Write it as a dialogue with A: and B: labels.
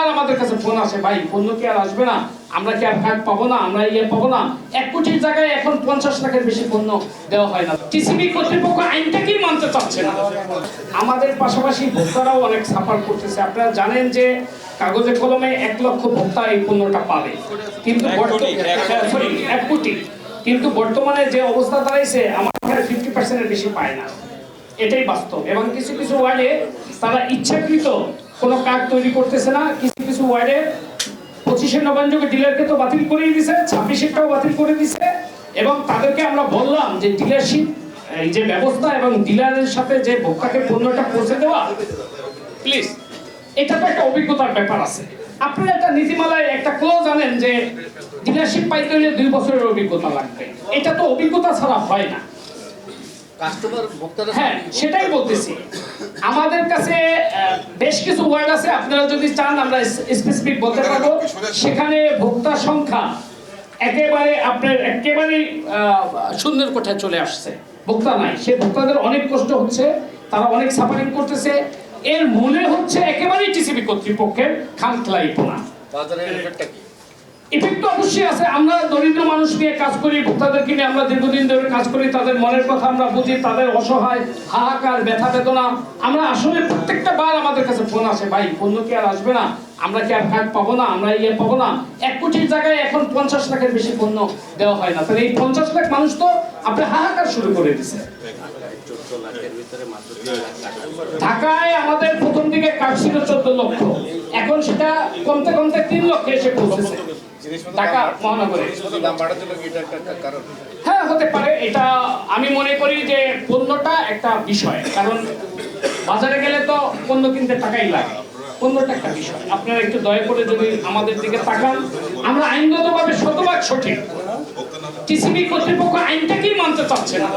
A: বার আমাদের কাছে ফোন আসে, ভাই পণ্য কি আর আসবে না, আমরা কি আর কার্ড পাবো না, আমরা পাবো না। 1 কোটির জায়গায় এখন 50 লাখের বেশি পণ্য দেওয়া হয় না। টিসিবি কর্তৃপক্ষ আইনটাকেই মানতে চাচ্ছে না। আমাদের পাশাপাশি ভোক্তারাও অনেক সাফার করতেছে। আপনারা জানেন যে কাগজে কলমে 1 লক্ষ ভোক্তা এই পণ্যটা পাবে, কিন্তু 1 কোটি, কিন্তু বর্তমানে যে অবস্থা দাঁড়াইছে আমার 50% এর বেশি পায় না, এটাই বাস্তব। এবং কিছু কিছু ওয়ার্ডে তারা ইচ্ছাকৃত কোনো কার্ড তৈরি করতেছে না। কিছু কিছু ওয়ার্ডে 25শে নবায়নযোগ্য ডিলারকে তো বাতিল করেই দিছে, 26এরটাও বাতিল করে দিছে। এবং তাদেরকে আমরা বললাম যে ডিলারশিপ এই যে ব্যবস্থা এবং ডিলারের সাথে যে ভোক্তাকে পণ্যটা পৌঁছে দেওয়া, প্লিজ, এটা তো একটা অভিজ্ঞতার ব্যাপার আছে। আপনারা একটা নীতিমালায় একটা ক্লজ আনেন যে ডিলারশিপ পাইতে হলে 2 বছরের অভিজ্ঞতা লাগবে। এটা তো অভিজ্ঞতা ছাড়া হয় না। হ্যাঁ, সেটাই বলতেছি। আমাদের কাছে বেশ কিছু ওয়ার্ড আছে, আপনারা যদি চান আমরা স্পেসিফিক বলতে পারবো। সেখানে ভোক্তা সংখ্যা একেবারে সুন্দর কোঠায় চলে আসছে, ভোক্তা নাই। সে ভোক্তাদের অনেক কষ্ট হচ্ছে, তারা অনেক সাফারিং করতেছে। এর মূলে হচ্ছে একেবারেই টিসিবি কর্তৃপক্ষের খামখেয়ালিপনা। ইফেক্ট তো অবশ্যই আছে। আমরা দরিদ্র মানুষ নিয়ে কাজ করি, ভোক্তাদেরকে নিয়ে আমরা দীর্ঘদিন ধরে কাজ করি, তাদের মনের কথা আমরা বুঝি, তাদের অসহায় হাহাকার ব্যথা বেদনা আমরা আসলে প্রত্যেকটা বার আমাদের কাছে ফোন আসে, ভাই পণ্য কি আর আসবে না, আমরা কি আর কার্ড পাবো না, আমরা পাবো না। 1 কোটির জায়গায় এখন 50 লাখের বেশি পণ্য দেওয়া হয় না। তাহলে এই 50 লাখ মানুষ তো আপনি হাহাকার শুরু করে দিচ্ছে। ঢাকায় আমাদের প্রথম দিকে কার্ড ছিল 14 লক্ষ, এখন সেটা কমতে কমতে 3 লক্ষে এসে পৌঁছেছে ঢাকা মহানগরে। হ্যাঁ, হতে পারে। এটা আমি মনে করি যে পণ্যটা একটা বিষয়, কারণ বাজারে গেলে তো পণ্য কিনতে টাকাই লাগে, পণ্যটা একটা বিষয়। আপনারা একটু দয়া করে যদি আমাদের দিকে তাকান, আমরা আইনগতভাবে শতভাগ সঠিক, টিসিবি কর্তৃপক্ষ আইনটাকেই মানতে চাচ্ছে না।